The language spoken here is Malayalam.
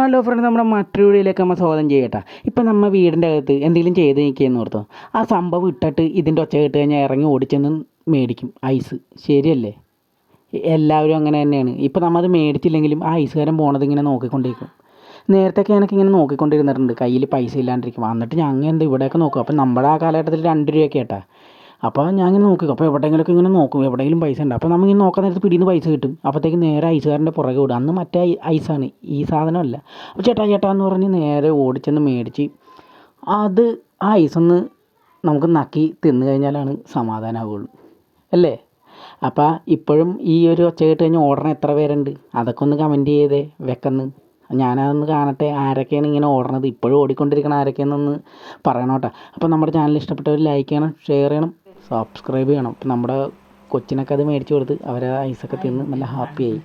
ഹലോ ഫ്രണ്ട്, നമ്മുടെ മറ്റൊരു വീഡിയോയിലേക്ക് നമ്മൾ സ്വാഗതം ചെയ്യട്ടെ. ഇപ്പം നമ്മൾ വീടിൻ്റെ അകത്ത് എന്തെങ്കിലും ചെയ്ത് നിൽക്കുകയെന്ന് ഓർത്തോ, ആ സംഭവം ഇട്ടിട്ട് ഇതിൻ്റെ ഒച്ച കേട്ട് കഴിഞ്ഞാൽ ഇറങ്ങി ഓടിച്ചെന്ന് മേടിക്കും ഐസ്. ശരിയല്ലേ? എല്ലാവരും അങ്ങനെ തന്നെയാണ്. ഇപ്പം നമ്മൾ അത് മേടിച്ചില്ലെങ്കിലും ആ ഐസുകാരൻ പോണത് ഇങ്ങനെ നോക്കിക്കൊണ്ടിരിക്കും. നേരത്തെയൊക്കെ എനിക്കിങ്ങനെ നോക്കിക്കൊണ്ടിരുന്നിട്ടുണ്ട്, കയ്യിൽ പൈസ ഇല്ലാണ്ടിരിക്കും. എന്നിട്ട് ഞങ്ങൾ എന്താ ഇവിടെയൊക്കെ നോക്കും. അപ്പം നമ്മുടെ ആ കാലഘട്ടത്തിൽ 2 രൂപയൊക്കെ കേട്ടാ. അപ്പോൾ ഞാൻ ഇങ്ങനെ നോക്കും. അപ്പോൾ എവിടെയെങ്കിലുമൊക്കെ ഇങ്ങനെ നോക്കും, എവിടെയെങ്കിലും പൈസ ഉണ്ട്. അപ്പോൾ നമ്മളിങ്ങനെ നോക്കാൻ നേരത്ത് പിടിയിൽ നിന്ന് പൈസ കിട്ടും. അപ്പോഴത്തേക്ക് നേരെ ഐസുകാരൻ്റെ പുറകെ വിടും. അന്ന് മറ്റേ ഐസാണ്, ഈ സാധനമല്ല. അപ്പോൾ ചേട്ടാ ചേട്ടാ എന്ന് പറഞ്ഞ് നേരെ ഓടിച്ചെന്ന് മേടിച്ച് അത് ആ ഐസൊന്ന് നമുക്ക് നക്കി തിന്നു കഴിഞ്ഞാലാണ് സമാധാനമാവുള്ളൂ, അല്ലേ? അപ്പോൾ ഇപ്പോഴും ഈ ഒരു ഒച്ച കേട്ട് കഴിഞ്ഞാൽ ഓടണ എത്ര പേരുണ്ട്? അതൊക്കെ ഒന്ന് കമൻറ്റ് ചെയ്തേ വെക്കുന്നു. ഞാനതൊന്ന് കാണട്ടെ, ആരൊക്കെയാണ് ഇങ്ങനെ ഓടണത്, ഇപ്പോഴും ഓടിക്കൊണ്ടിരിക്കണം ആരൊക്കെയാണെന്നൊന്ന് പറയണം കേട്ടോ. അപ്പോൾ നമ്മുടെ ചാനൽ ഇഷ്ടപ്പെട്ടവർ ലൈക്ക് ചെയ്യണം, ഷെയർ ചെയ്യണം, സബ്സ്ക്രൈബ് ചെയ്യണം. അപ്പം നമ്മുടെ കൊച്ചിനൊക്കെ അത് മേടിച്ച് കൊടുത്ത് അവർ ഐസൊക്കെ തിന്ന് നല്ല ഹാപ്പിയായി.